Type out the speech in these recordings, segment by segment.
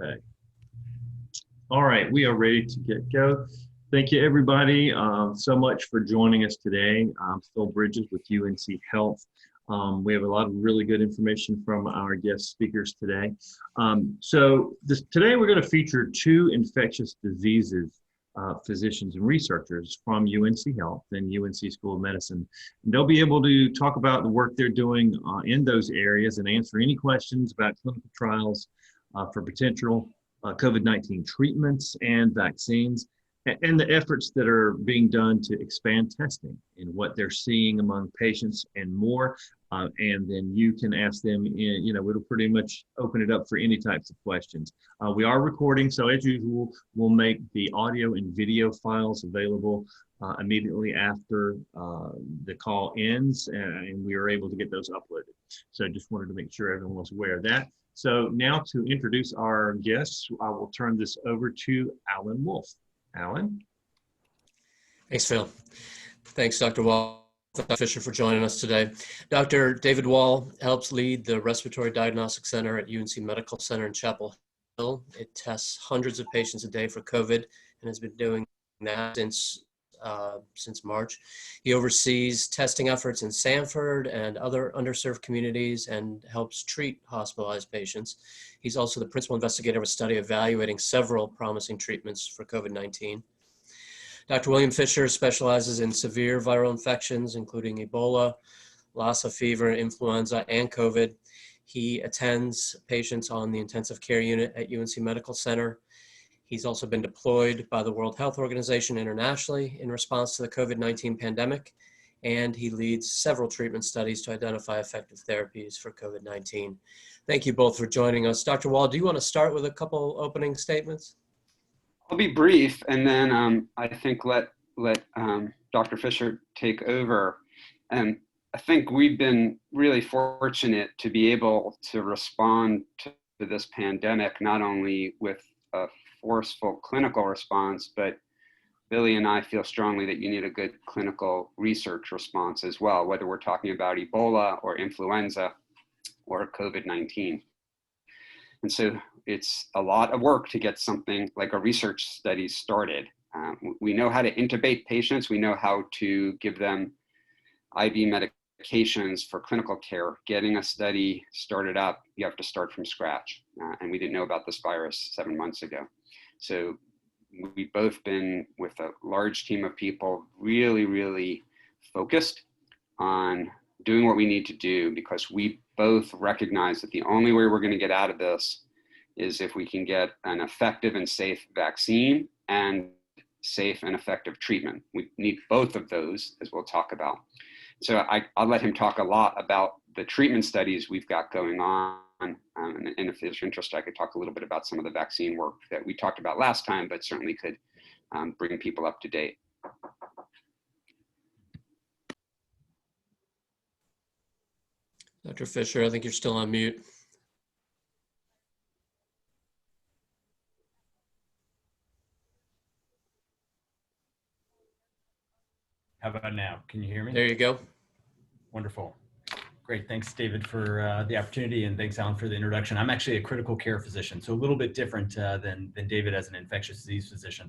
Okay. All right, we are ready to get go. Thank you, everybody, so much for joining us today. I'm Phil Bridges with UNC Health. We have a lot of really good information from our guest speakers today. Today we're going to feature two infectious diseases physicians and researchers from UNC Health and UNC School of Medicine. And they'll be able to talk about the work they're doing in those areas and answer any questions about clinical trials for potential COVID-19 treatments and vaccines, and the efforts that are being done to expand testing and what they're seeing among patients and more. And then you can ask them, it'll pretty much open it up for any types of questions. We are recording, so as usual, we'll make the audio and video files available immediately after the call ends, and we are able to get those uploaded. So I just wanted to make sure everyone was aware of that. So now to introduce our guests, I will turn this over to Alan Wolf. Alan? Thanks, Phil. Thanks, Dr. Wall, Dr. Fisher, for joining us today. Dr. David Wall helps lead the Respiratory Diagnostic Center at UNC Medical Center in Chapel Hill. It tests hundreds of patients a day for COVID and has been doing that since March. He oversees testing efforts in Sanford and other underserved communities and helps treat hospitalized patients. He's also the principal investigator of a study evaluating several promising treatments for COVID-19. Dr. William Fisher specializes in severe viral infections, including Ebola, Lassa fever, influenza, and COVID. He attends patients on the intensive care unit at UNC Medical Center. He's also been deployed by the World Health Organization internationally in response to the COVID-19 pandemic, and he leads several treatment studies to identify effective therapies for COVID-19. Thank you both for joining us. Dr. Wall, do you want to start with a couple opening statements? I'll be brief, and then I think let Dr. Fisher take over. And I think we've been really fortunate to be able to respond to this pandemic, not only with a forceful clinical response, but Billy and I feel strongly that you need a good clinical research response as well, whether we're talking about Ebola or influenza or COVID-19. And so it's a lot of work to get something like a research study started. We know how to intubate patients. We know how to give them IV medications for clinical care. Getting a study started up, you have to start from scratch. And we didn't know about this virus 7 months ago. So we've both been with a large team of people really, really focused on doing what we need to do, because we both recognize that the only way we're going to get out of this is if we can get an effective and safe vaccine and safe and effective treatment. We need both of those, as we'll talk about. So I'll let him talk a lot about the treatment studies we've got going on. And if there's interest, I could talk a little bit about some of the vaccine work that we talked about last time, but certainly could bring people up to date. Dr. Fisher, I think you're still on mute. How about now? Can you hear me? There you go. Wonderful. Great. Thanks, David, for the opportunity, and thanks, Alan, for the introduction. I'm actually a critical care physician, so a little bit different than David as an infectious disease physician.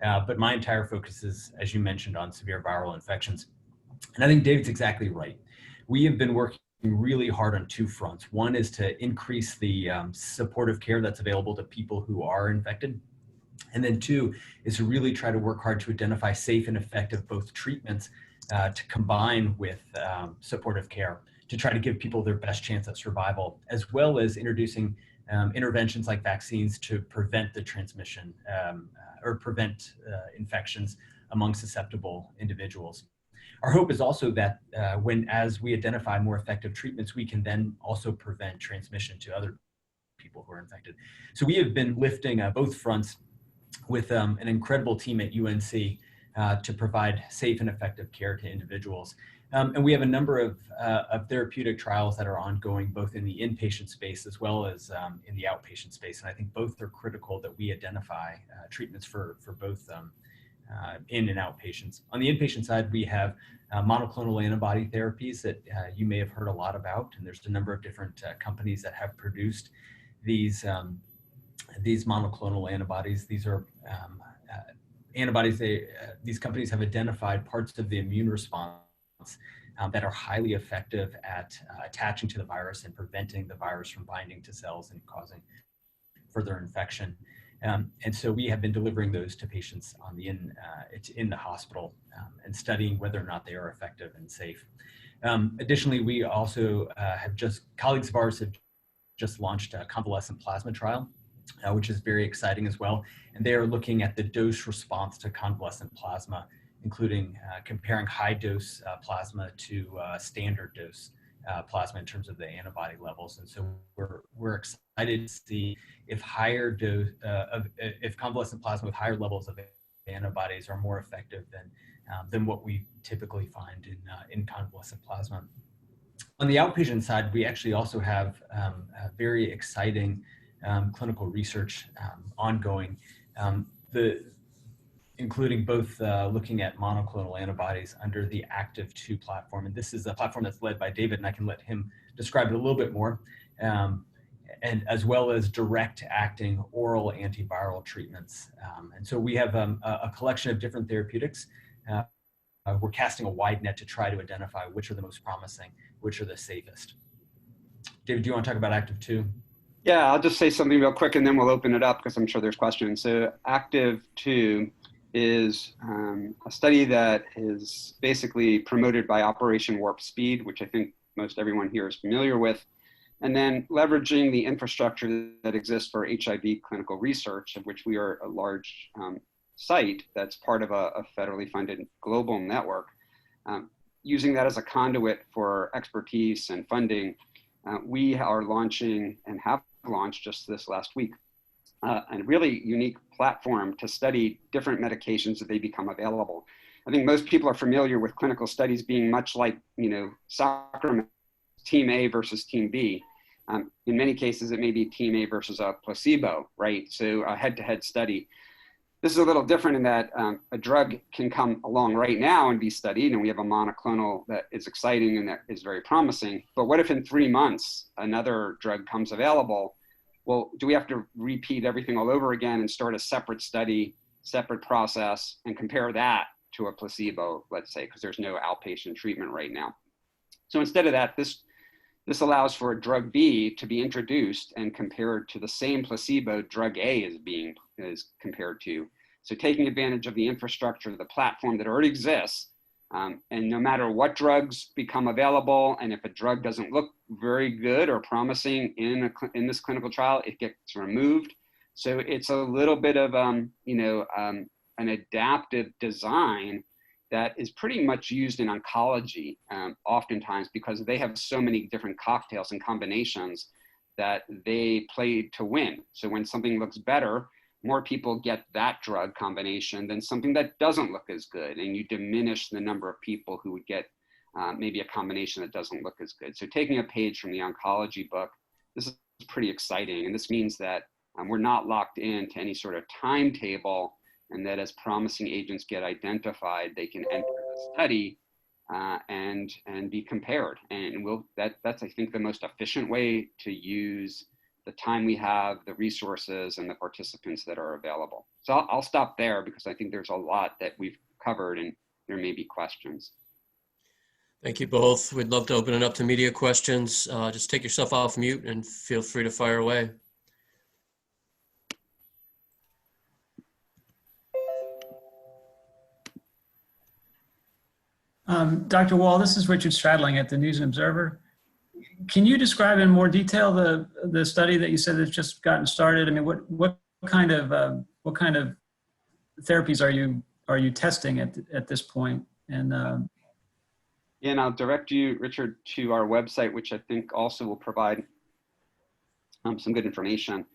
But my entire focus is, as you mentioned, on severe viral infections. And I think David's exactly right. We have been working really hard on two fronts. One is to increase the supportive care that's available to people who are infected. And then two is to really try to work hard to identify safe and effective both treatments to combine with supportive care to try to give people their best chance at survival, as well as introducing interventions like vaccines to prevent the transmission or prevent infections among susceptible individuals. Our hope is also that as we identify more effective treatments, we can then also prevent transmission to other people who are infected. So we have been lifting both fronts with an incredible team at UNC to provide safe and effective care to individuals. And we have a number of therapeutic trials that are ongoing, both in the inpatient space as well as in the outpatient space. And I think both are critical that we identify treatments for both in and outpatients. On the inpatient side, we have monoclonal antibody therapies that you may have heard a lot about. And there's a number of different companies that have produced these these monoclonal antibodies. These are antibodies. These companies have identified parts of the immune response that are highly effective at attaching to the virus and preventing the virus from binding to cells and causing further infection. And so we have been delivering those to patients in the hospital and studying whether or not they are effective and safe. Additionally, we also colleagues of ours have just launched a convalescent plasma trial, which is very exciting as well. And they are looking at the dose response to convalescent plasma, including comparing high dose plasma to standard dose plasma in terms of the antibody levels. And so we're excited to see if if convalescent plasma with higher levels of antibodies are more effective than what we typically find in convalescent plasma. On the outpatient side, we actually also have a very exciting clinical research ongoing, including both looking at monoclonal antibodies under the Active-2 platform. And this is a platform that's led by David, and I can let him describe it a little bit more, and as well as direct-acting oral antiviral treatments. And so we have a collection of different therapeutics. We're casting a wide net to try to identify which are the most promising, which are the safest. David, do you want to talk about Active-2? Yeah, I'll just say something real quick and then we'll open it up because I'm sure there's questions. So Active-2 is a study that is basically promoted by Operation Warp Speed, which I think most everyone here is familiar with, and then leveraging the infrastructure that exists for HIV clinical research, of which we are a large site that's part of a federally funded global network. Using that as a conduit for expertise and funding, we are launching and have launched just this last week a really unique platform to study different medications as they become available. I think most people are familiar with clinical studies being much like, soccer, team A versus team B. In many cases, it may be team A versus a placebo, right? So a head-to-head study. This is a little different in that a drug can come along right now and be studied, and we have a monoclonal that is exciting and that is very promising. But what if in 3 months another drug comes available? Well, do we have to repeat everything all over again and start a separate study, separate process, and compare that to a placebo, let's say, because there's no outpatient treatment right now. So instead of that, this allows for a drug B to be introduced and compared to the same placebo drug A is compared to. So taking advantage of the infrastructure, the platform that already exists, and no matter what drugs become available, and if a drug doesn't look very good or promising in this clinical trial, it gets removed. So it's a little bit of an adaptive design that is pretty much used in oncology oftentimes because they have so many different cocktails and combinations that they play to win. So when something looks better, more people get that drug combination than something that doesn't look as good, and you diminish the number of people who would get maybe a combination that doesn't look as good. So taking a page from the oncology book, this is pretty exciting, and this means that we're not locked into any sort of timetable, and that as promising agents get identified, they can enter the study and be compared. And that's I think the most efficient way to use the time we have, the resources, and the participants that are available. So I'll stop there because I think there's a lot that we've covered and there may be questions. Thank you both. We'd love to open it up to media questions. Just take yourself off mute and feel free to fire away. Dr. Wall, this is Richard Stradling at the News and Observer. Can you describe in more detail the study that you said has just gotten started? I mean, what kind of therapies are you testing at this point? And yeah, and I'll direct you, Richard, to our website, which I think also will provide some good information.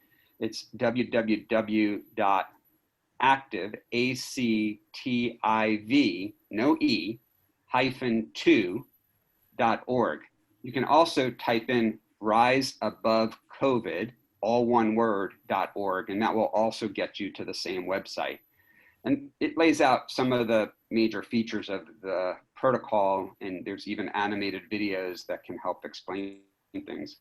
It's www.active2.org. You can also type in Rise Above COVID, all one word, .org, and that will also get you to the same website. And it lays out some of the major features of the protocol, and there's even animated videos that can help explain things.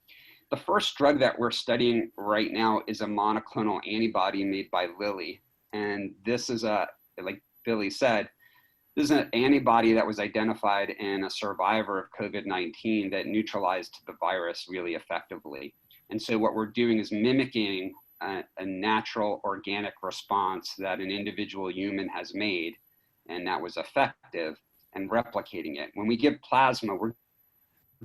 The first drug that we're studying right now is a monoclonal antibody made by Lilly. And this is like Billy said, this is an antibody that was identified in a survivor of COVID-19 that neutralized the virus really effectively. And so what we're doing is mimicking a natural organic response that an individual human has made, and that was effective, and replicating it. When we give plasma, we're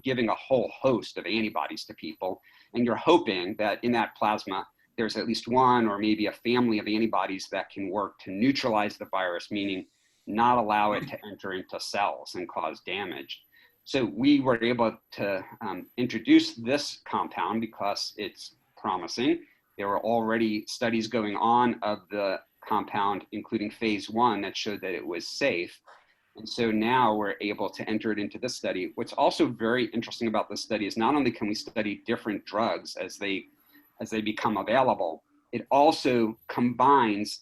giving a whole host of antibodies to people, and you're hoping that in that plasma, there's at least one or maybe a family of antibodies that can work to neutralize the virus, meaning not allow it to enter into cells and cause damage. So we were able to introduce this compound because it's promising. There were already studies going on of the compound, including phase 1, that showed that it was safe. And so now we're able to enter it into this study. What's also very interesting about this study is not only can we study different drugs as they become available, it also combines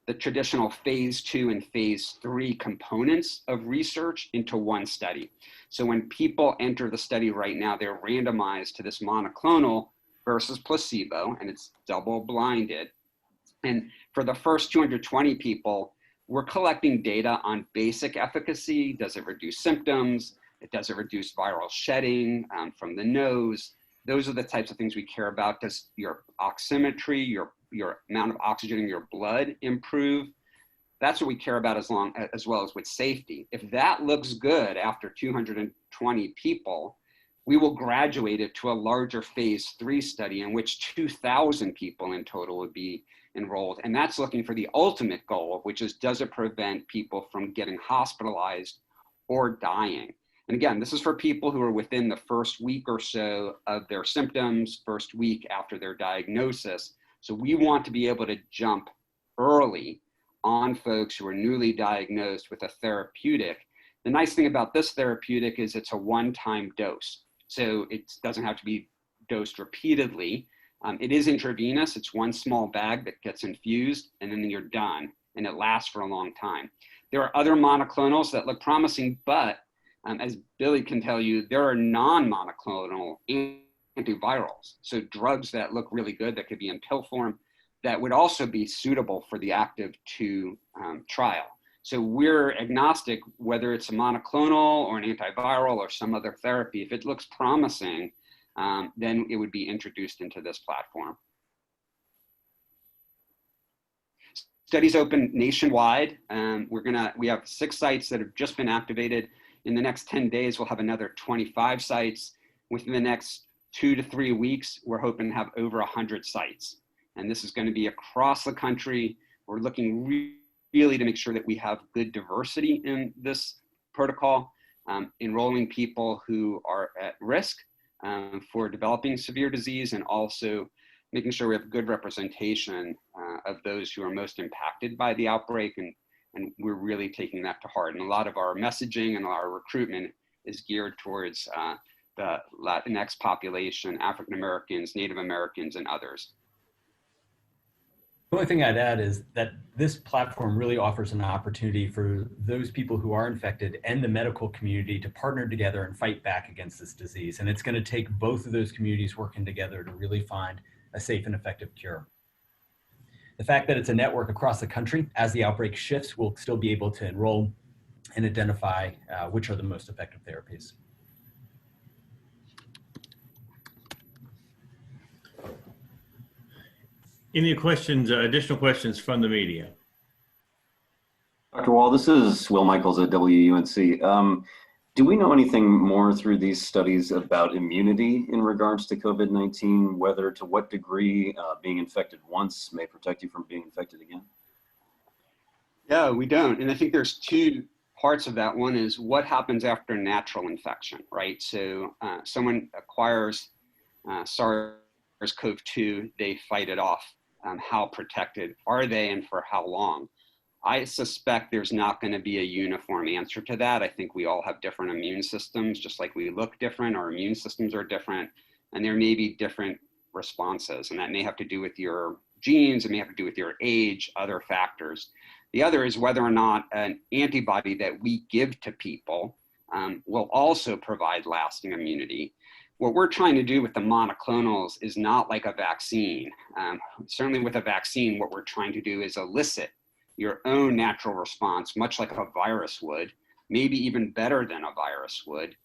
the traditional phase 2 and phase 3 components of research into one study. So when people enter the study right now, they're randomized to this monoclonal versus placebo, and it's double blinded. And for the first 220 people, we're collecting data on basic efficacy. Does it reduce symptoms? Does it reduce viral shedding from the nose? Those are the types of things we care about. Does your oximetry, your amount of oxygen in your blood improve? That's what we care about, as well as with safety. If that looks good after 220 people, we will graduate it to a larger phase 3 study in which 2,000 people in total would be enrolled. And that's looking for the ultimate goal, which is, does it prevent people from getting hospitalized or dying? And again, this is for people who are within the first week or so of their symptoms, first week after their diagnosis. So we want to be able to jump early on folks who are newly diagnosed with a therapeutic. The nice thing about this therapeutic is it's a one-time dose. So it doesn't have to be dosed repeatedly. It is intravenous. It's one small bag that gets infused, and then you're done, and it lasts for a long time. There are other monoclonals that look promising, but as Billy can tell you, there are non-monoclonal antivirals. So drugs that look really good that could be in pill form that would also be suitable for the active 2 trial. So we're agnostic whether it's a monoclonal or an antiviral or some other therapy. If it looks promising, then it would be introduced into this platform. Studies open nationwide. We have 6 sites that have just been activated. In the next 10 days, we'll have another 25 sites. Within the next 2 to 3 weeks, we're hoping to have over 100 sites. And this is going to be across the country. We're looking really to make sure that we have good diversity in this protocol, enrolling people who are at risk for developing severe disease, and also making sure we have good representation of those who are most impacted by the outbreak. And we're really taking that to heart. And a lot of our messaging and our recruitment is geared towards the Latinx population, African Americans, Native Americans, and others. The only thing I'd add is that this platform really offers an opportunity for those people who are infected and the medical community to partner together and fight back against this disease. And it's going to take both of those communities working together to really find a safe and effective cure. The fact that it's a network across the country, as the outbreak shifts, we'll still be able to enroll and identify which are the most effective therapies. Any questions, additional questions from the media? Dr. Wall, this is Will Michaels at WUNC. Do we know anything more through these studies about immunity in regards to COVID-19, whether to what degree being infected once may protect you from being infected again? Yeah, we don't. And I think there's 2 parts of that. One is what happens after natural infection, right? So someone acquires SARS-CoV-2, they fight it off. How protected are they and for how long? I suspect there's not going to be a uniform answer to that. I think we all have different immune systems, just like we look different, our immune systems are different, and there may be different responses. And that may have to do with your genes, it may have to do with your age, other factors. The other is whether or not an antibody that we give to people will also provide lasting immunity. what we're trying to do with the monoclonals is not like a vaccine. Certainly with a vaccine, what we're trying to do is elicit your own natural response, much like a virus would, maybe even better than a virus would,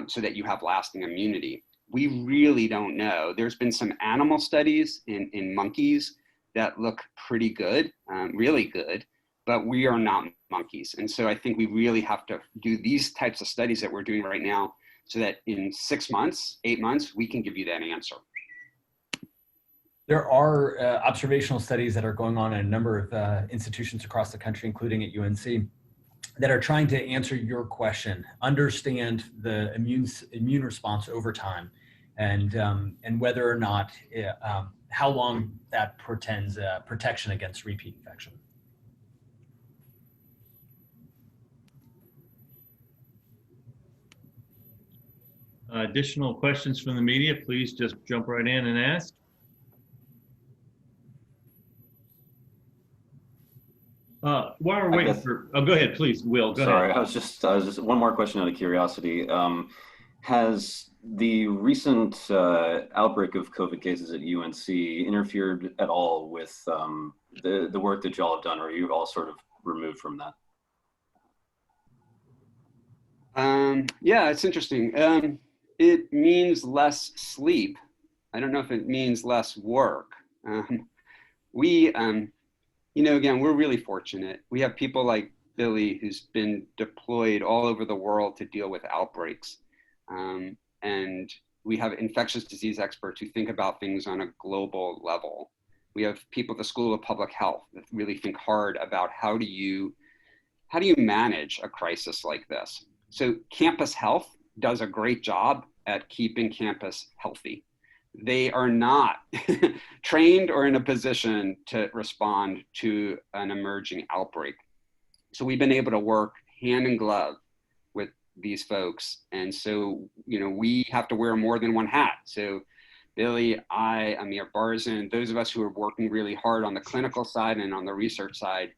so that you have lasting immunity. We really don't know. There's been some animal studies in monkeys that look pretty good, really good, but we are not monkeys. And so I think we really have to do these types of studies that we're doing right now so that in 6 months, 8 months, we can give you that answer. There are observational studies that are going on in a number of institutions across the country, including at UNC, that are trying to answer your question, understand the immune response over time, and whether or not, how long that portends protection against repeat infection. Additional questions from the media, please just jump right in and ask. While we're waiting for, oh, go ahead, please, Will, go ahead. Sorry, I was just one more question out of curiosity. Has the recent outbreak of COVID cases at UNC interfered at all with the work that y'all have done, or are you all sort of removed from that? Yeah, it's interesting. It means less sleep. I don't know if it means less work. You know, again, we're really fortunate. We have people like Billy, who's been deployed all over the world to deal with outbreaks. And we have infectious disease experts who think about things on a global level. We have people at the School of Public Health that really think hard about how do you manage a crisis like this? So campus health does a great job at keeping campus healthy. They are not trained or in a position to respond to an emerging outbreak. So we've been able to work hand in glove with these folks. And so, you know, we have to wear more than one hat. So Billy, I, Amir Barzan, those of us who are working really hard on the clinical side and on the research side,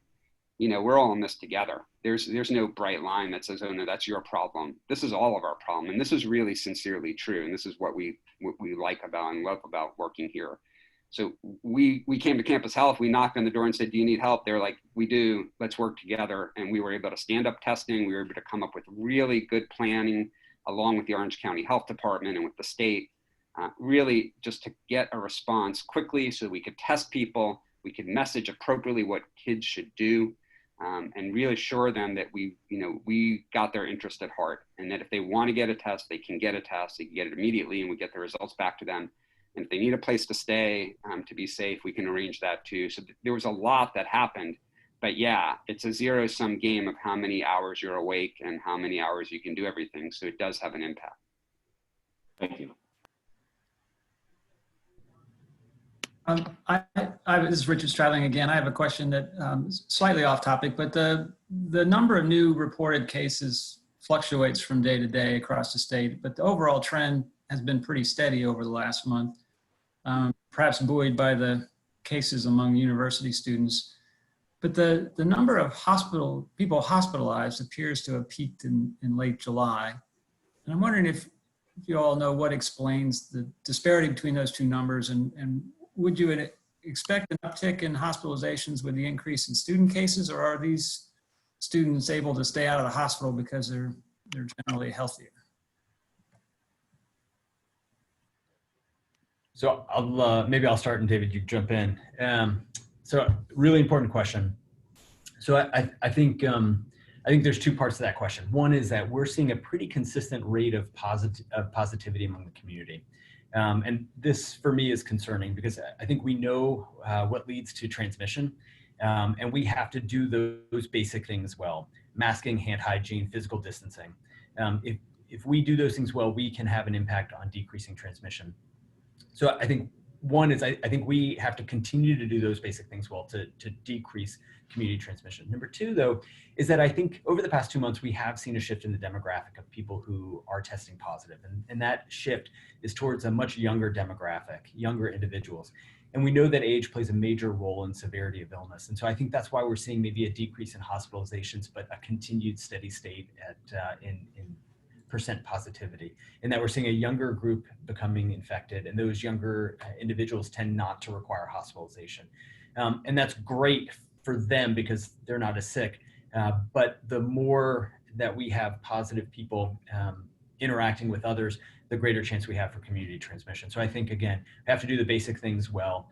you know, we're all in this together. There's no bright line that says, oh no, that's your problem. This is all of our problem. And this is really sincerely true. And this is what we like about and love about working here. So we came to Campus Health, we knocked on the door and said, do you need help? They're like, we do, let's work together. And we were able to stand up testing. We were able to come up with really good planning along with the Orange County Health Department and with the state, really just to get a response quickly so we could test people, we could message appropriately what kids should do. And really assure them that we got their interest at heart, and that if they want to get a test, they can get a test, they can get it immediately, and we get the results back to them. And if they need a place to stay to be safe, we can arrange that too. So there was a lot that happened, but yeah, it's a zero-sum game of how many hours you're awake and how many hours you can do everything. So it does have an impact. Thank you. This is Richard Stradling again. I have a question that is slightly off topic, but the number of new reported cases fluctuates from day to day across the state, but the overall trend has been pretty steady over the last month, perhaps buoyed by the cases among university students. But the number of people hospitalized appears to have peaked in late July. And I'm wondering if you all know what explains the disparity between those two numbers, and would you expect an uptick in hospitalizations with the increase in student cases, or are these students able to stay out of the hospital because they're generally healthier? So maybe I'll start, and David, you jump in. So really important question. So I think there's two parts to that question. One is that we're seeing a pretty consistent rate of positivity among the community. And this for me is concerning because I think we know what leads to transmission, and we have to do those basic things well: masking, hand hygiene, physical distancing. If we do those things well, we can have an impact on decreasing transmission. So I think one is I think we have to continue to do those basic things well to decrease community transmission. Number two, though, is that I think over the past 2 months, we have seen a shift in the demographic of people who are testing positive. And that shift is towards a much younger demographic, younger individuals. And we know that age plays a major role in severity of illness. And so I think that's why we're seeing maybe a decrease in hospitalizations, but a continued steady state in positivity, in that we're seeing a younger group becoming infected, and those younger individuals tend not to require hospitalization. And that's great for them because they're not as sick. But the more that we have positive people interacting with others, the greater chance we have for community transmission. So I think, again, we have to do the basic things well,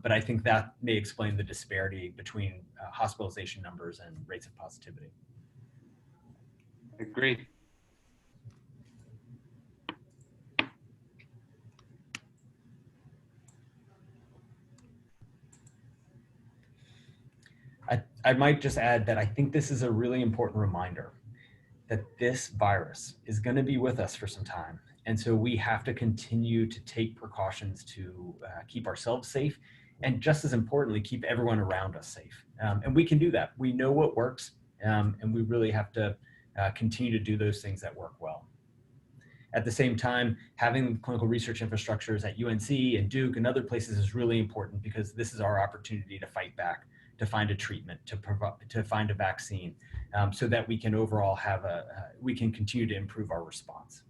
but I think that may explain the disparity between hospitalization numbers and rates of positivity. I agree. I might just add that I think this is a really important reminder that this virus is going to be with us for some time. And so we have to continue to take precautions to keep ourselves safe, and just as importantly, keep everyone around us safe. And we can do that. We know what works, and we really have to continue to do those things that work well. At the same time, having clinical research infrastructures at UNC and Duke and other places is really important, because this is our opportunity to fight back, to find a treatment, to find a vaccine, so that we can overall we can continue to improve our response.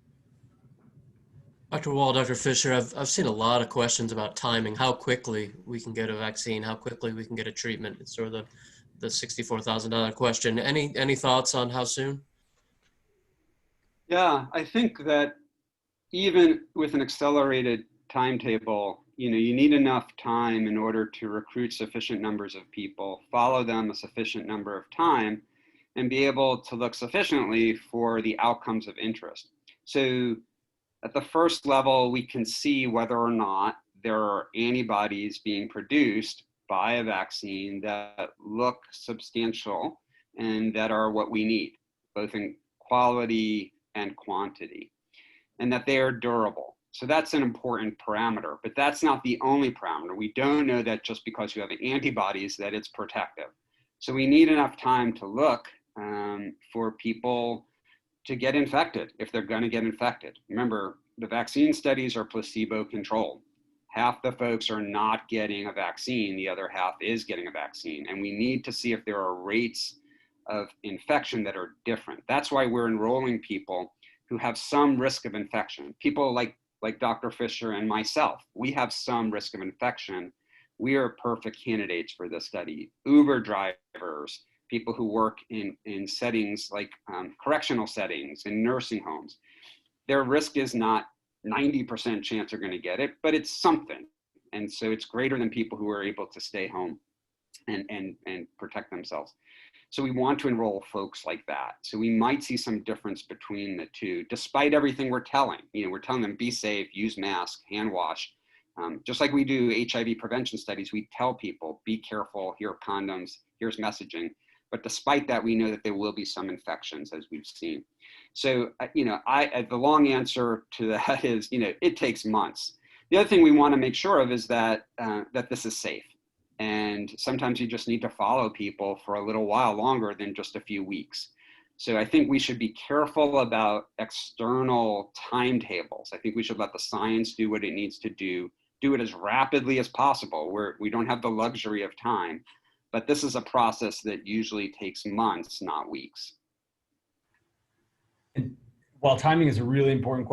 Dr. Wall, Dr. Fisher, I've seen a lot of questions about timing, how quickly we can get a vaccine, how quickly we can get a treatment. It's sort of the $64,000 question. Any thoughts on how soon? Yeah, I think that even with an accelerated timetable, you need enough time in order to recruit sufficient numbers of people, follow them a sufficient number of time, and be able to look sufficiently for the outcomes of interest. So at the first level, we can see whether or not there are antibodies being produced by a vaccine that look substantial and that are what we need, both in quality and quantity, and that they are durable. So that's an important parameter, but that's not the only parameter. We don't know that just because you have antibodies that it's protective. So we need enough time to look for people to get infected if they're going to get infected. Remember, the vaccine studies are placebo controlled. Half the folks are not getting a vaccine, the other half is getting a vaccine. And we need to see if there are rates of infection that are different. That's why we're enrolling people who have some risk of infection. People like Dr. Fisher and myself, we have some risk of infection. We are perfect candidates for this study. Uber drivers, people who work in settings like correctional settings and nursing homes, their risk is not 90% chance they're going to get it, but it's something. And so it's greater than people who are able to stay home and protect themselves. So we want to enroll folks like that. So we might see some difference between the two, despite everything we're telling. We're telling them, be safe, use mask, hand wash. Just like we do HIV prevention studies, we tell people, be careful, here are condoms, here's messaging. But despite that, we know that there will be some infections, as we've seen. So, the long answer to that is, it takes months. The other thing we want to make sure of is that this is safe. And sometimes you just need to follow people for a little while longer than just a few weeks. So I think we should be careful about external timetables. I think we should let the science do what it needs to do it as rapidly as possible. We don't have the luxury of time. But this is a process that usually takes months, not weeks. And while timing is a really important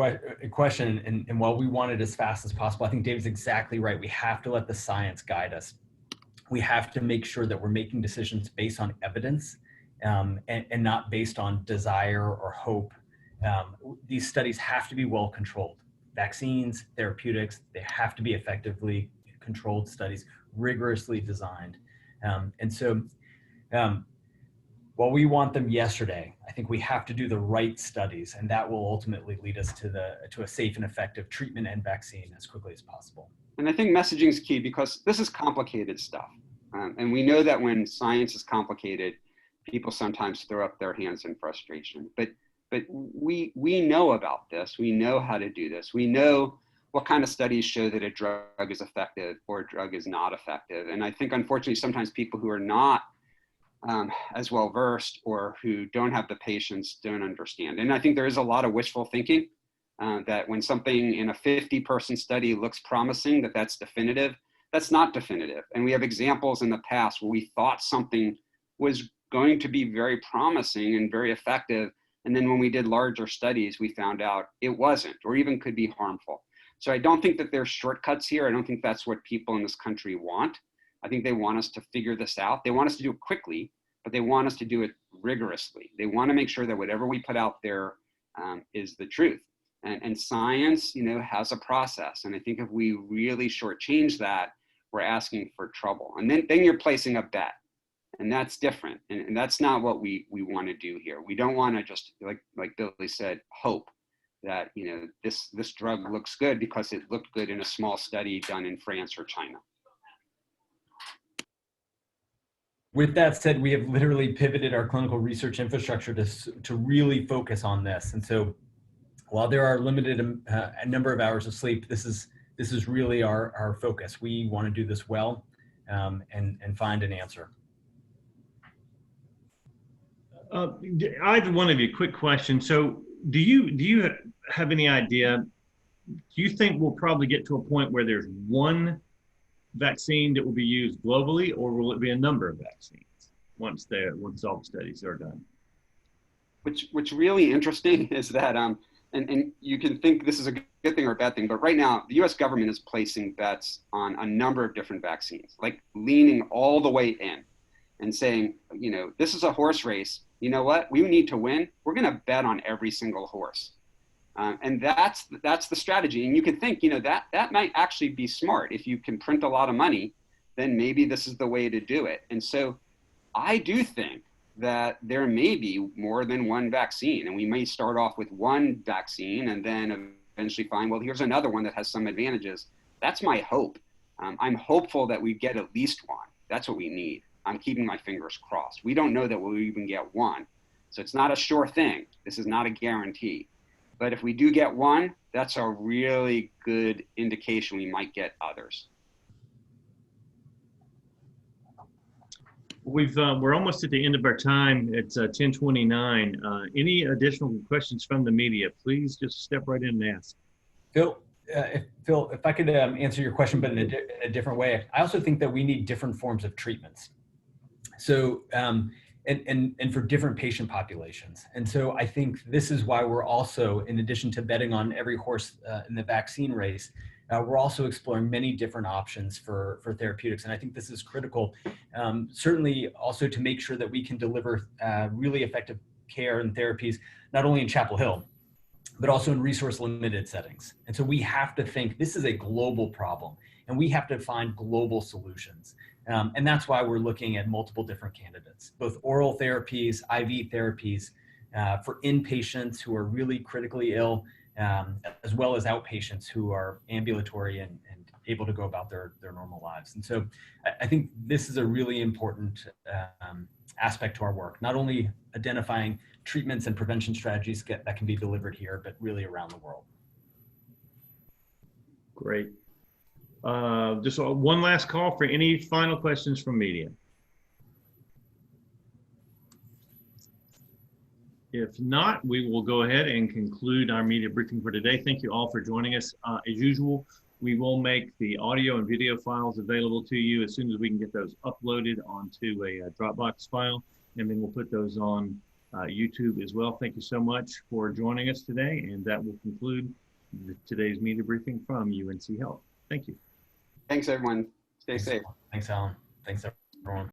question, and while we want it as fast as possible, I think David's exactly right. We have to let the science guide us. We have to make sure that we're making decisions based on evidence and not based on desire or hope. These studies have to be well controlled. Vaccines, therapeutics, they have to be effectively controlled studies, rigorously designed. And so while we want them yesterday, I think we have to do the right studies, and that will ultimately lead us to a safe and effective treatment and vaccine as quickly as possible. And I think messaging is key, because this is complicated stuff. And we know that when science is complicated, people sometimes throw up their hands in frustration. But we know about this. We know how to do this. We know what kind of studies show that a drug is effective or a drug is not effective. And I think, unfortunately, sometimes people who are not as well versed or who don't have the patience don't understand. And I think there is a lot of wishful thinking that when something in a 50-person study looks promising, that's definitive. That's not definitive. And we have examples in the past where we thought something was going to be very promising and very effective, And then when we did larger studies, we found out it wasn't, or even could be harmful. So I don't think that there's shortcuts here. I don't think that's what people in this country want. I think they want us to figure this out. They want us to do it quickly, but they want us to do it rigorously. They want to make sure that whatever we put out there is the truth. And science, has a process. And I think if we really shortchange that, we're asking for trouble. And then you're placing a bet. And that's different. And that's not what we want to do here. We don't want to just, like Billy said, hope that, this drug looks good because it looked good in a small study done in France or China. With that said, we have literally pivoted our clinical research infrastructure to really focus on this. And so while there are limited a number of hours of sleep, this is really our focus. We want to do this well and find an answer. I have one of you quick question. So do you have any idea, do you think we'll probably get to a point where there's one vaccine that will be used globally, or will it be a number of vaccines once all the studies are done? What's really interesting is that, and you can think this is a good thing or a bad thing, but right now the US government is placing bets on a number of different vaccines, like leaning all the way in and saying, this is a horse race. You know what? We need to win. We're going to bet on every single horse. And that's the strategy. And you could think, that might actually be smart. If you can print a lot of money, then maybe this is the way to do it. And so I do think that there may be more than one vaccine, and we may start off with one vaccine and then eventually find, well, here's another one that has some advantages. That's my hope. I'm hopeful that we get at least one. That's what we need. I'm keeping my fingers crossed. We don't know that we'll even get one. So it's not a sure thing. This is not a guarantee. But if we do get one, that's a really good indication we might get others. We're almost at the end of our time. It's 10:29. Any additional questions from the media? Please just step right in and ask. Phil, if I could answer your question, but in a different way, I also think that we need different forms of treatments. So, and for different patient populations. And so I think this is why we're also, in addition to betting on every horse in the vaccine race, we're also exploring many different options for therapeutics. And I think this is critical, certainly also to make sure that we can deliver really effective care and therapies, not only in Chapel Hill, but also in resource limited settings. And so we have to think this is a global problem, and we have to find global solutions. And that's why we're looking at multiple different candidates, both oral therapies, IV therapies for inpatients who are really critically ill, as well as outpatients who are ambulatory and able to go about their normal lives. And so I think this is a really important aspect to our work, not only identifying treatments and prevention strategies that can be delivered here, but really around the world. Great. Just one last call for any final questions from media. If not, we will go ahead and conclude our media briefing for today. Thank you all for joining us. As usual, we will make the audio and video files available to you as soon as we can get those uploaded onto a Dropbox file, and then we'll put those on YouTube as well. Thank you so much for joining us today, and that will conclude today's media briefing from UNC Health. Thank you. Thanks, everyone. Stay safe. Thanks, Alan. Thanks, everyone.